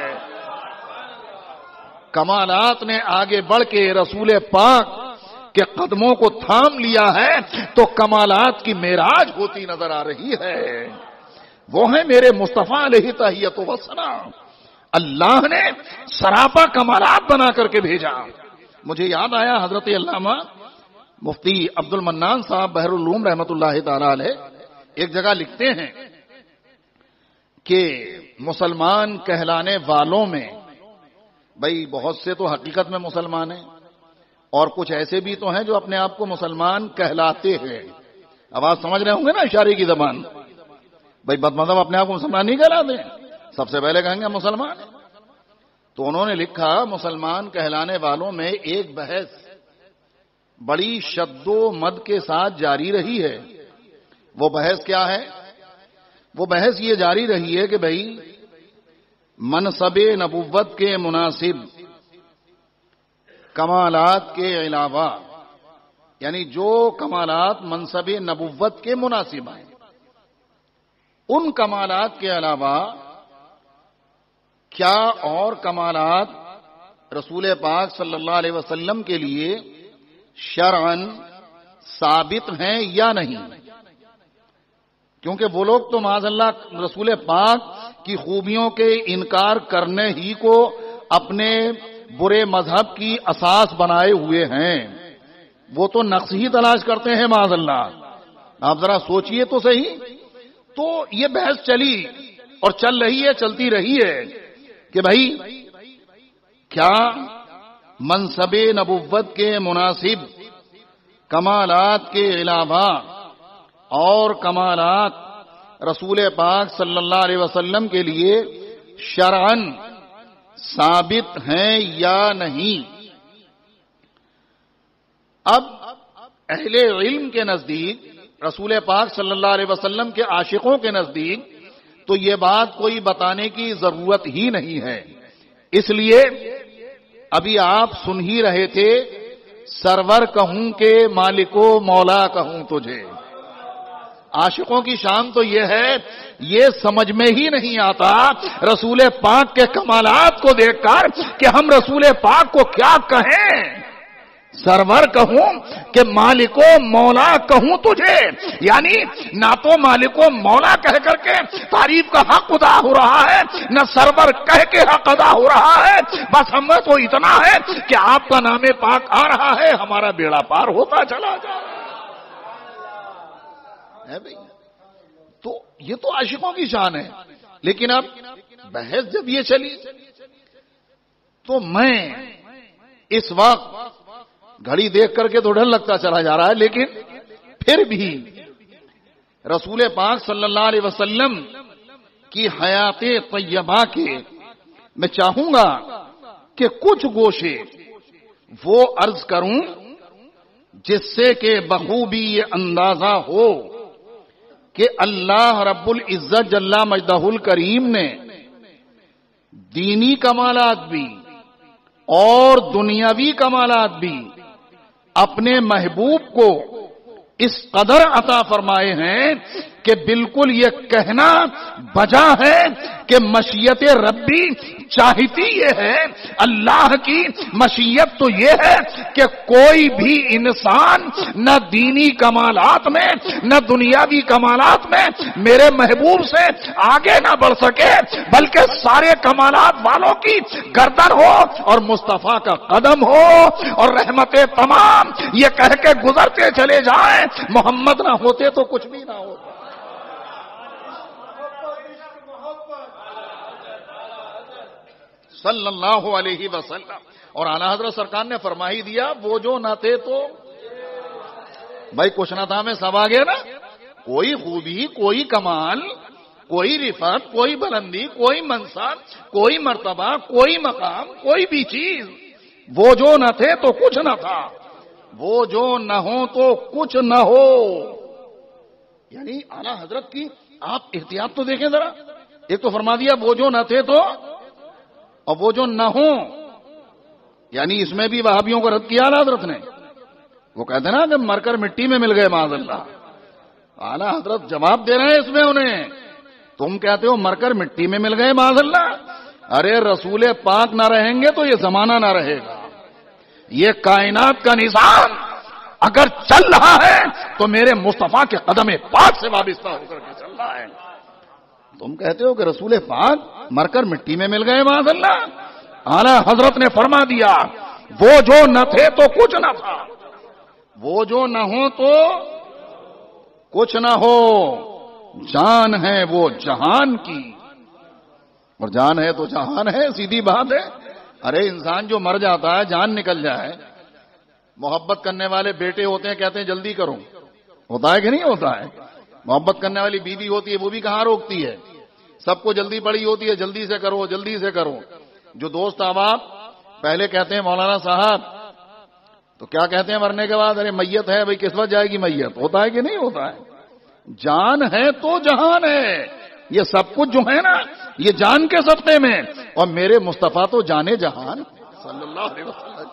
[SPEAKER 1] کمالات نے آگے بڑھ کے رسول پاک کے قدموں کو تھام لیا ہے تو کمالات کی معراج ہوتی نظر آ رہی ہے۔ وہ ہیں میرے مصطفیٰ علیہ تحیت و سلام، اللہ نے سراپا کمالات بنا کر کے بھیجا۔ مجھے یاد آیا حضرت علامہ مفتی عبد المنان صاحب بحر العلوم رحمۃ اللہ تعالی علیہ ایک جگہ لکھتے ہیں کہ مسلمان کہلانے والوں میں بھائی بہت سے تو حقیقت میں مسلمان ہیں اور کچھ ایسے بھی تو ہیں جو اپنے آپ کو مسلمان کہلاتے ہیں۔ اب آپ سمجھ رہے ہوں گے نا اشارے کی زبان، بھائی بد مذہب اپنے آپ کو مسلمان نہیں کہلاتے ہیں، سب سے پہلے کہیں گے مسلمان۔ تو انہوں نے لکھا مسلمان کہلانے والوں میں ایک بحث بڑی شد و مد کے ساتھ جاری رہی ہے۔ وہ بحث کیا ہے؟ وہ بحث یہ جاری رہی ہے کہ بھائی منصب نبوت کے مناسب کمالات کے علاوہ، یعنی جو کمالات منصب نبوت کے مناسب ہیں، ان کمالات کے علاوہ کیا اور کمالات رسول پاک صلی اللہ علیہ وسلم کے لیے شرعاً ثابت ہیں یا نہیں؟ کیونکہ وہ لوگ تو معاذ اللہ رسول پاک کی خوبیوں کے انکار کرنے ہی کو اپنے برے مذہب کی اساس بنائے ہوئے ہیں، وہ تو نقص ہی تلاش کرتے ہیں معاذ اللہ۔ آپ ذرا سوچئے تو صحیح۔ تو یہ بحث چلی اور چل رہی ہے، چلتی رہی ہے کہ بھائی کیا منصب نبوت کے مناسب کمالات کے علاوہ اور کمالات رسول پاک صلی اللہ علیہ وسلم کے لیے شرعاً ثابت ہیں یا نہیں؟ اب اہل علم کے نزدیک، رسول پاک صلی اللہ علیہ وسلم کے عاشقوں کے نزدیک تو یہ بات کوئی بتانے کی ضرورت ہی نہیں ہے۔ اس لیے ابھی آپ سن ہی رہے تھے، سرور کہوں کہ مالک و مولا کہوں تجھے۔ عاشقوں کی شان تو یہ ہے، یہ سمجھ میں ہی نہیں آتا رسول پاک کے کمالات کو دیکھ کر کہ ہم رسول پاک کو کیا کہیں۔ سرور کہوں کہ مالک و مولا کہوں تجھے، یعنی نہ تو مالک و مولا کہہ کر کے تعریف کا حق ادا ہو رہا ہے، نہ سرور کہہ کے حق ادا ہو رہا ہے، بس ہمیں تو اتنا ہے کہ آپ کا نام پاک آ رہا ہے، ہمارا بیڑا پار ہوتا چلا جا رہا ہے بھائی۔ تو یہ تو عاشقوں کی شان ہے۔ لیکن اب بحث جب یہ چلی تو میں اس وقت گھڑی دیکھ کر کے تو ڈر لگتا چلا جا رہا ہے، لیکن پھر بھی رسول پاک صلی اللہ علیہ وسلم کی حیات طیبہ کے میں چاہوں گا کہ کچھ گوشے وہ عرض کروں جس سے کہ بخوبی یہ اندازہ ہو کہ اللہ رب العزت جل مجدہ الکریم نے دینی کمالات بھی اور دنیاوی کمالات بھی اپنے محبوب کو اس قدر عطا فرمائے ہیں کہ بالکل یہ کہنا بجا ہے کہ مشیت ربی چاہتی یہ ہے، اللہ کی مشیت تو یہ ہے کہ کوئی بھی انسان نہ دینی کمالات میں نہ دنیاوی کمالات میں میرے محبوب سے آگے نہ بڑھ سکے، بلکہ سارے کمالات والوں کی گردن ہو اور مصطفیٰ کا قدم ہو اور رحمتیں تمام یہ کہہ کے گزرتے چلے جائیں محمد نہ ہوتے تو کچھ بھی نہ ہوتا۔ صلی اللہ علیہ وسلم۔ اور اعلیٰ حضرت سرکار نے فرما ہی دیا، وہ جو نہ تھے تو بھائی کچھ نہ تھا میں سب آ گیا نا۔ کوئی خوبی، کوئی کمال، کوئی رفعت، کوئی بلندی، کوئی منصب، کوئی مرتبہ، کوئی مقام، کوئی بھی چیز، وہ جو نہ تھے تو کچھ نہ تھا، وہ جو نہ ہو تو کچھ نہ ہو۔ یعنی اعلیٰ حضرت کی آپ احتیاط تو دیکھیں ذرا، ایک تو فرما دیا وہ جو نہ تھے تو، اور وہ جو نہ ہوں، یعنی اس میں بھی وہابیوں کو رد کیا اعلیٰ حضرت نے۔ وہ کہتے ہیں نا جب مر کر مٹی میں مل گئے معاذ اللہ، اعلیٰ حضرت جواب دے رہے ہیں اس میں انہیں، تم کہتے ہو مر کر مٹی میں مل گئے معاذ اللہ، ارے رسول پاک نہ رہیں گے تو یہ زمانہ نہ رہے گا، یہ کائنات کا نظام اگر چل رہا ہے تو میرے مصطفیٰ کے قدم پاک سے وابستہ ہو کر کے چل رہا ہے. تم کہتے ہو کہ رسول پاک مر کر مٹی میں مل گئے معاذ اللہ. اعلیٰ حضرت نے فرما دیا وہ جو نہ تھے تو کچھ نہ تھا، وہ جو نہ ہو تو کچھ نہ ہو. جان ہے وہ جہان کی، اور جان ہے تو جہان ہے، سیدھی بات ہے. ارے انسان جو مر جاتا ہے جان نکل جائے، محبت کرنے والے بیٹے ہوتے ہیں کہتے ہیں جلدی کرو، ہوتا ہے کہ نہیں ہوتا ہے؟ محبت کرنے والی بیوی ہوتی ہے وہ بھی کہاں روکتی ہے، سب کو جلدی پڑی ہوتی ہے جلدی سے کرو جلدی سے کرو. جو دوست احباب پہلے کہتے ہیں مولانا صاحب تو کیا کہتے ہیں مرنے کے بعد؟ ارے میت ہے بھائی کس وقت جائے گی میت، ہوتا ہے کہ نہیں ہوتا ہے؟ جان ہے تو جہان ہے. یہ سب کچھ جو ہے نا یہ جان کے صدقے میں، اور میرے مصطفیٰ تو جانے جہان صلی اللہ علیہ وسلم،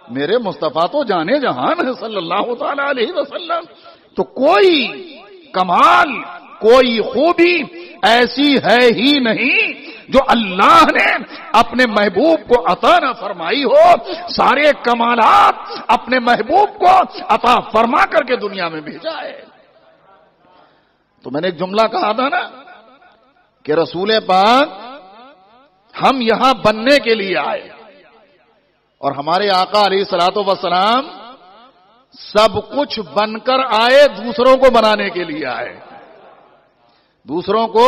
[SPEAKER 1] میرے مصطفیٰ تو جانے جہان ہے صلی اللہ تعالی علیہ وسلم. تو کوئی کمال کوئی خوبی ایسی ہے ہی نہیں جو اللہ نے اپنے محبوب کو عطا نہ فرمائی ہو. سارے کمالات اپنے محبوب کو عطا فرما کر کے دنیا میں بھیجا ہے. تو میں نے ایک جملہ کہا تھا نا کہ رسول پاک ہم یہاں بننے کے لیے آئے، اور ہمارے آقا علیہ الصلوۃ والسلام سب کچھ بن کر آئے، دوسروں کو بنانے کے لیے آئے، دوسروں کو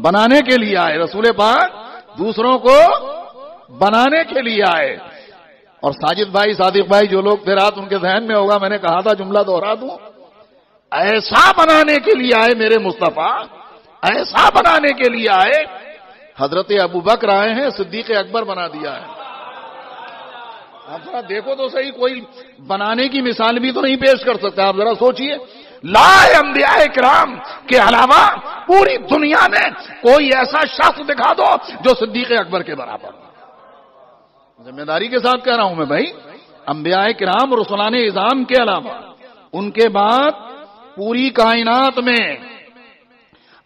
[SPEAKER 1] بنانے کے لیے آئے. رسول پاک دوسروں کو بنانے کے لیے آئے. اور ساجد بھائی صادق بھائی جو لوگ تھے رات ان کے ذہن میں ہوگا میں نے کہا تھا جملہ دوہرا دوں، ایسا بنانے کے لیے آئے میرے مصطفیٰ، ایسا بنانے کے لیے آئے. حضرت ابو بکر آئے ہیں صدیق اکبر بنا دیا ہے. آپ ذرا دیکھو تو صحیح، کوئی بنانے کی مثال بھی تو نہیں پیش کر سکتا. آپ ذرا سوچئے، لا انبیاء کرام کے علاوہ پوری دنیا میں کوئی ایسا شخص دکھا دو جو صدیق اکبر کے برابر. ذمہ داری کے ساتھ کہہ رہا ہوں میں بھائی، انبیاء کرام رسولان اعظام کے علاوہ ان کے بعد پوری کائنات میں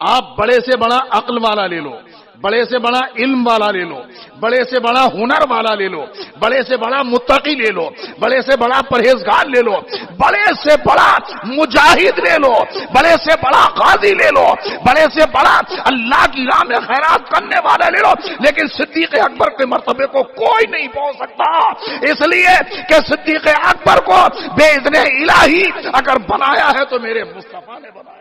[SPEAKER 1] آپ بڑے سے بڑا عقل والا لے لو، بڑے سے بڑا علم والا لے لو، بڑے سے بڑا ہنر والا لے لو، بڑے سے بڑا متقی لے لو، بڑے سے بڑا پرہیزگار لے لو، بڑے سے بڑا مجاہد لے لو، بڑے سے بڑا قاضی لے لو، بڑے سے بڑا اللہ کی راہ میں خیرات کرنے والا لے لو، لیکن صدیق اکبر کے مرتبے کو کوئی نہیں پہنچ سکتا. اس لیے کہ صدیق اکبر کو بے اذن الہی اگر بنایا ہے تو میرے مصطفیٰ نے بنایا.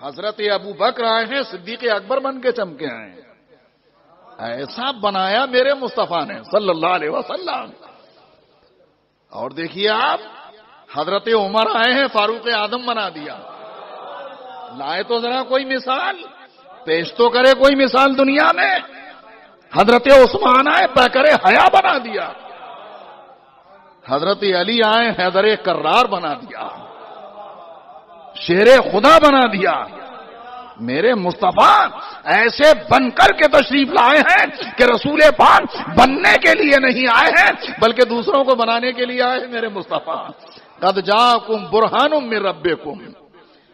[SPEAKER 1] حضرت ابو بکر آئے ہیں صدیق اکبر بن کے چمکے آئے ہیں. ایسا بنایا میرے مصطفیٰ نے صلی اللہ علیہ وسلم. اور دیکھیے آپ حضرت عمر آئے ہیں فاروق اعظم بنا دیا. لائے تو ذرا کوئی مثال پیش تو کرے، کوئی مثال دنیا میں. حضرت عثمان آئے پیکر حیا بنا دیا. حضرت علی آئے حیدر کرار بنا دیا، شیر خدا بنا دیا. میرے مصطفیٰ ایسے بن کر کے تشریف لائے ہیں کہ رسول پاک بننے کے لیے نہیں آئے ہیں بلکہ دوسروں کو بنانے کے لیے آئے ہیں. میرے مصطفیٰ قد جاءکم برہان من ربکم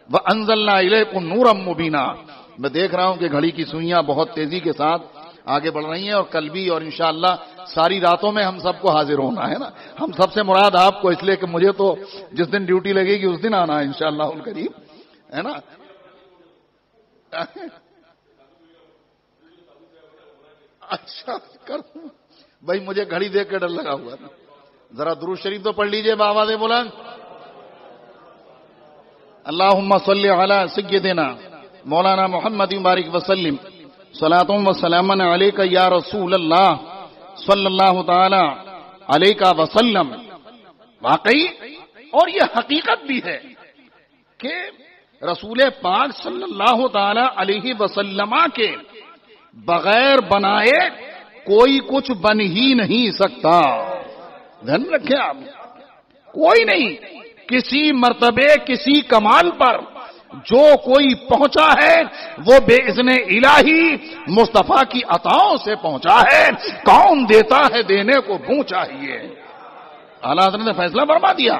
[SPEAKER 1] وانزلنا الیکم نورا مبینا. میں دیکھ رہا ہوں کہ گھڑی کی سوئیاں بہت تیزی کے ساتھ آگے بڑھ رہی ہیں، اور کل بھی اور انشاءاللہ ساری راتوں میں ہم سب کو حاضر ہونا ہے نا. ہم سب سے مراد آپ کو، اس لیے کہ مجھے تو جس دن ڈیوٹی لگے گی اس دن آنا ہے انشاءاللہ القریب، ہے نا. اچھا کر بھائی، مجھے گھڑی دیکھ کے ڈر لگا ہوا تھا. ذرا درود شریف تو پڑھ لیجئے بآواز بلند. اللہم صلی علی سیدنا مولانا محمد مبارک وسلم صلاۃ و سلام علیک یا رسول اللہ صلی اللہ تعالی علیک وسلم. واقعی اور یہ حقیقت بھی ہے کہ رسول پاک صلی اللہ تعالی علیہ وسلم کے بغیر بنائے کوئی کچھ بن ہی نہیں سکتا. دھیان رکھیں آپ، کوئی نہیں. کسی مرتبے کسی کمال پر جو کوئی پہنچا ہے وہ بے اذن الہی مصطفیٰ کی عطاؤں سے پہنچا ہے. کون دیتا ہے دینے کو منہ چاہیے. اعلیٰ حضرت نے فیصلہ فرما دیا،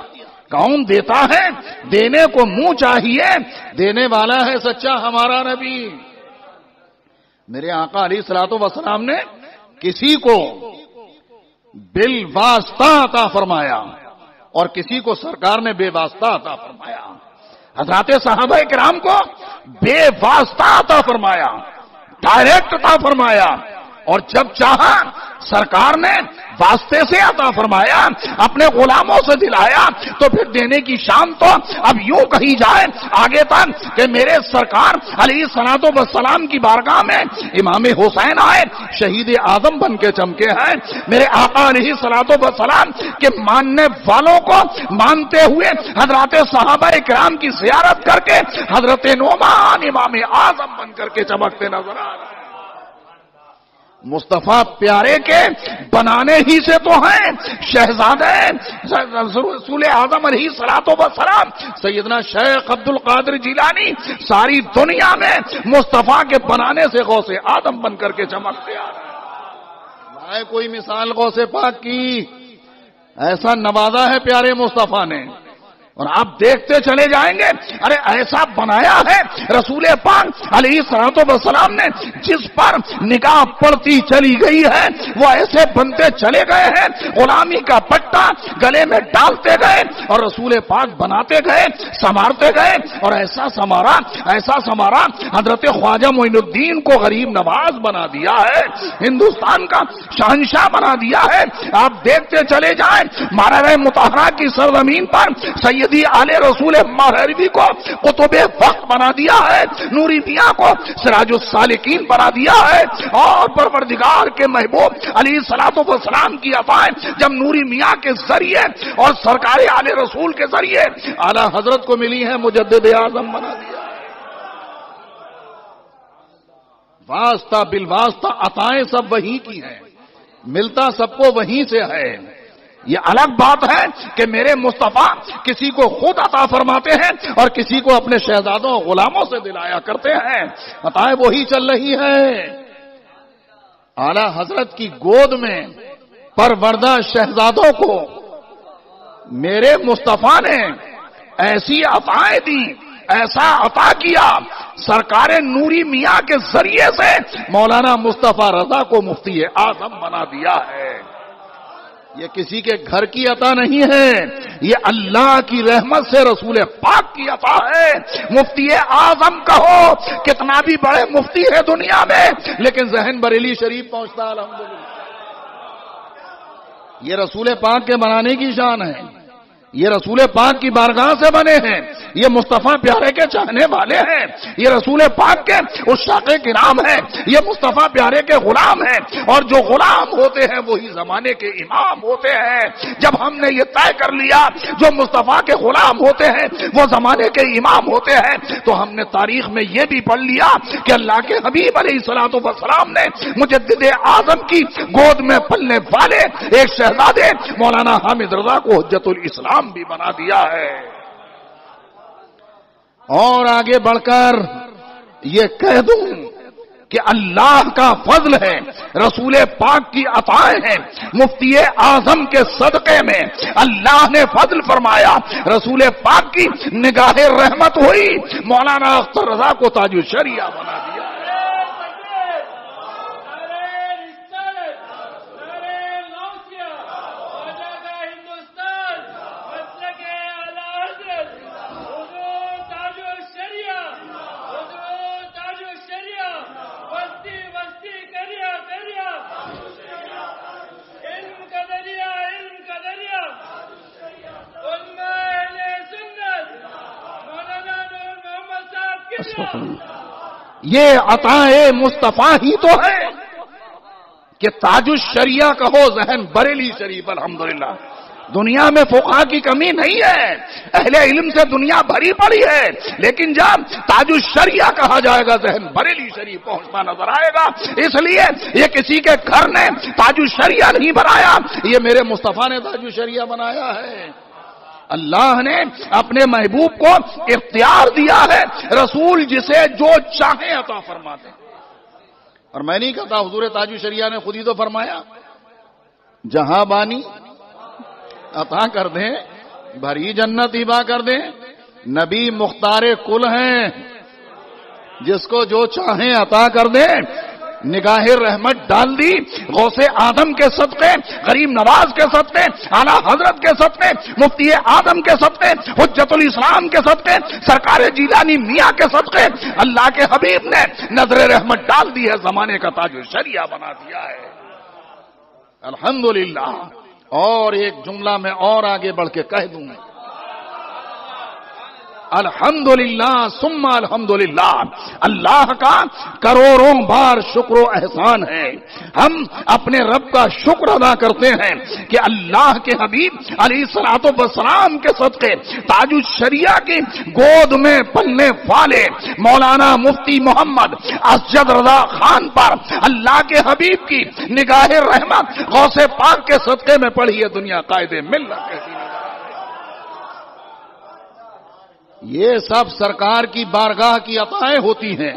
[SPEAKER 1] کون دیتا ہے دینے کو منہ چاہیے. دینے والا ہے سچا ہمارا نبی. میرے آقا علیہ الصلوۃ والسلام نے کسی کو بالواسطہ عطا فرمایا اور کسی کو سرکار نے بے واسطہ عطا فرمایا. حضرات صحابہ کرام کو بے واسطہ عطا فرمایا, ڈائریکٹ عطا فرمایا, اور جب چاہا سرکار نے واسطے سے عطا فرمایا, اپنے غلاموں سے دلایا, تو پھر دینے کی شان تو اب یوں کہی جائے آگے تک کہ میرے سرکار علیہ الصلوۃ والسلام کی بارگاہ میں امام حسین آئے, شہید اعظم بن کے چمکے ہیں. میرے آقا علیہ الصلوۃ والسلام کے ماننے والوں کو مانتے ہوئے حضرات صحابہ کرام کی زیارت کر کے حضرت نعمان امام اعظم بن کر کے چمکتے نظر آ رہے ہیں. مصطفیٰ پیارے کے بنانے ہی سے تو ہیں شہزادے رسول اعظم علیہ الصلوۃ والسلام سیدنا شیخ عبد القادر جیلانی ساری دنیا میں مصطفیٰ کے بنانے سے غوث اعظم بن کر کے چمکتے آ رہے ہیں. ہے کوئی مثال غوث پاک کی؟ ایسا نوازا ہے پیارے مصطفیٰ نے, اور آپ دیکھتے چلے جائیں گے. ارے ایسا بنایا ہے رسول پاک علیہ الصلوۃ والسلام نے, جس پر نگاہ پڑتی چلی گئی ہے وہ ایسے بنتے چلے گئے ہیں, غلامی کا پٹا گلے میں ڈالتے گئے اور رسول پاک بناتے گئے, سنوارتے گئے, اور ایسا سنوارا حضرت خواجہ معین الدین کو غریب نواز بنا دیا ہے, ہندوستان کا شہنشاہ بنا دیا ہے. آپ دیکھتے چلے جائیں, مہراجہ مطہرہ کی سرزمین پر سید آل رسول مغربی کو قطب وقت بنا دیا ہے, نوری میاں کو سراج السالکین بنا دیا ہے, اور پروردگار کے محبوب علیہ الصلوۃ والسلام کی عطائیں جب نوری میاں کے ذریعے اور سرکار آل رسول کے ذریعے اعلی حضرت کو ملی ہے, مجدد اعظم بنا دیا. واسطہ بالواسطہ عطائیں سب وہی کی ہیں, ملتا سب کو وہیں سے ہے. یہ الگ بات ہے کہ میرے مصطفیٰ کسی کو خود عطا فرماتے ہیں اور کسی کو اپنے شہزادوں غلاموں سے دلایا کرتے ہیں. عطائیں وہی چل رہی ہیں. اعلی حضرت کی گود میں پروردہ شہزادوں کو میرے مصطفیٰ نے ایسی عطائیں دی, ایسا عطا کیا, سرکار نوری میاں کے ذریعے سے مولانا مصطفیٰ رضا کو مفتی اعظم بنا دیا ہے. یہ کسی کے گھر کی عطا نہیں ہے, یہ اللہ کی رحمت سے رسول پاک کی عطا ہے. مفتی اعظم کہو, کتنا بھی بڑے مفتی ہے دنیا میں, لیکن ذہن بریلی شریف پہنچتا الحمدللہ. یہ رسول پاک کے بنانے کی شان ہے, یہ رسول پاک کی بارگاہ سے بنے ہیں, یہ مصطفیٰ پیارے کے چاہنے والے ہیں, یہ رسول پاک کے عشاق کرام ہیں, یہ مصطفیٰ پیارے کے غلام ہیں, اور جو غلام ہوتے ہیں وہی زمانے کے امام ہوتے ہیں. جب ہم نے یہ طے کر لیا جو مصطفیٰ کے غلام ہوتے ہیں وہ زمانے کے امام ہوتے ہیں, تو ہم نے تاریخ میں یہ بھی پڑھ لیا کہ اللہ کے حبیب علیہ الصلوۃ والسلام نے مجدد اعظم کی گود میں پلنے والے ایک شہزادے مولانا حامد رضا کو حجت الاسلام بھی بنا دیا ہے. اور آگے بڑھ کر یہ کہہ دوں کہ اللہ کا فضل ہے, رسول پاک کی عطائیں ہیں. مفتی اعظم کے صدقے میں اللہ نے فضل فرمایا, رسول پاک کی نگاہ رحمت ہوئی, مولانا اختر رضا کو تاج الشریعہ بنا دیا. یہ عطائے مصطفیٰ ہی تو ہے کہ تاج الشریعہ کہو ذہن بریلی شریف الحمدللہ. دنیا میں فقہا کی کمی نہیں ہے, اہل علم سے دنیا بھری پڑی ہے, لیکن جب تاج الشریعہ کہا جائے گا ذہن بریلی شریف پہنچنا نظر آئے گا. اس لیے یہ کسی کے گھر نے تاج الشریعہ نہیں بنایا, یہ میرے مصطفیٰ نے تاج الشریعہ بنایا ہے. اللہ نے اپنے محبوب کو اختیار دیا ہے, رسول جسے جو چاہے عطا فرماتے ہیں. اور میں نہیں کہتا, حضور تاج الشریعہ نے خود ہی تو فرمایا, جہاں بانی عطا کر دیں, بھری جنت ہبا کر دیں. نبی مختار کل ہیں, جس کو جو چاہیں عطا کر دیں. نگاہ رحمت ڈال دی غوث آدم کے صدقے، غریب نواز کے صدقے، اعلیٰ حضرت کے صدقے، مفتی اعظم کے صدقے، حجت الاسلام کے صدقے، سرکار جیلانی میاں کے صدقے اللہ کے حبیب نے نظر رحمت ڈال دی ہے، زمانے کا تاج الشریعہ بنا دیا ہے، الحمدللہ۔ اور ایک جملہ میں اور آگے بڑھ کے کہہ دوں، الحمدللہ ثم الحمدللہ، اللہ کا کروڑوں بار شکر و احسان ہے۔ ہم اپنے رب کا شکر ادا کرتے ہیں کہ اللہ کے حبیب علیہ الصلوۃ والسلام کے صدقے تاج الشریعہ کی گود میں پلنے والے مولانا مفتی محمد اسجد رضا خان پر اللہ کے حبیب کی نگاہ رحمت غوث پاک کے صدقے میں پڑھی ہے دنیا قائد ملت کہتی ہے۔ یہ سب سرکار کی بارگاہ کی عطائیں ہوتی ہیں۔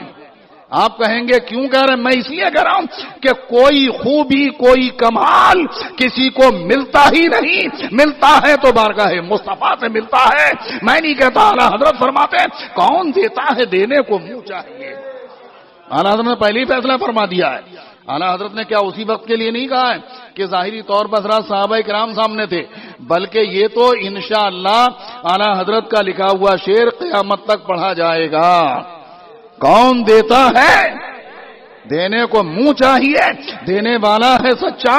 [SPEAKER 1] آپ کہیں گے کیوں کہہ رہے ہیں؟ میں اس لیے کہہ رہا ہوں کہ کوئی خوبی، کوئی کمال کسی کو ملتا ہی نہیں، ملتا ہے تو بارگاہ مصطفیٰ سے ملتا ہے۔ میں نہیں کہتا، اعلیٰ حضرت فرماتے ہیں کون دیتا ہے دینے کو منہ چاہیے۔ اعلیٰ حضرت نے پہلے ہی فیصلہ فرما دیا ہے۔ اعلیٰ حضرت نے کیا اسی وقت کے لیے نہیں کہا ہے کہ ظاہری طور پر حضرات صحابہ کرام سامنے تھے، بلکہ یہ تو انشاءاللہ اعلیٰ حضرت کا لکھا ہوا شعر قیامت تک پڑھا جائے گا۔ کون دیتا ہے؟ دینے کو منہ چاہیے، دینے والا ہے سچا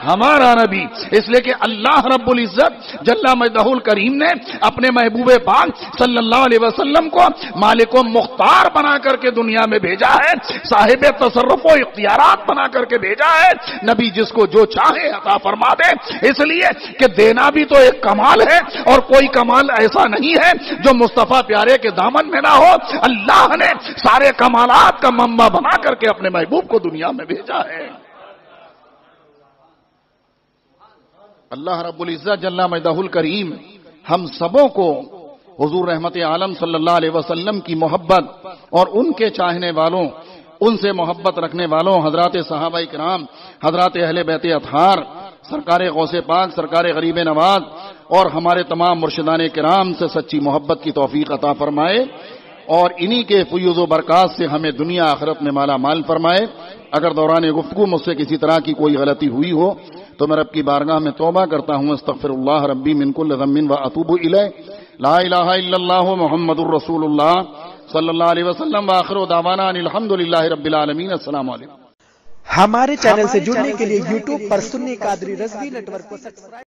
[SPEAKER 1] ہمارا نبی۔ اس لیے کہ اللہ رب العزت جل مجدہ الکریم نے اپنے محبوب پاک صلی اللہ علیہ وسلم کو مالک و مختار بنا کر کے دنیا میں بھیجا ہے، صاحب تصرف و اختیارات بنا کر کے بھیجا ہے۔ نبی جس کو جو چاہے عطا فرما دے، اس لیے کہ دینا بھی تو ایک کمال ہے، اور کوئی کمال ایسا نہیں ہے جو مصطفیٰ پیارے کے دامن میں نہ ہو۔ اللہ نے سارے کمالات کا منبع بنا کر کے اپنے محبوب کو دنیا میں بھیجا ہے۔ اللہ رب العزت جل مجدہ الکریم ہم سبوں کو حضور رحمت عالم صلی اللہ علیہ وسلم کی محبت اور ان کے چاہنے والوں، ان سے محبت رکھنے والوں حضرات صحابہ کرام، حضرات اہل بیت اطہار، سرکار غوث پاک، سرکار غریب نواز اور ہمارے تمام مرشدان کرام سے سچی محبت کی توفیق عطا فرمائے، اور انہی کے فیوز و برکات سے ہمیں دنیا آخرت میں مالا مال فرمائے۔ اگر دوران گفتگو مجھ سے کسی طرح کی کوئی غلطی ہوئی ہو تو میں رب کی بارگاہ میں توبہ کرتا ہوں، استغفر اللہ ربی من کل ذنب و اتوب الیہ، لا الہ الا اللہ محمد الرسول اللہ صلی اللہ علیہ وسلم، وآخر دعوانا ان الحمد للہ رب العالمین۔ السلام علیکم۔
[SPEAKER 2] ہمارے چینل سے جڑنے کے لیے یوٹیوب پر سنی قادری رضوی نیٹ ورک کو سبسکرائب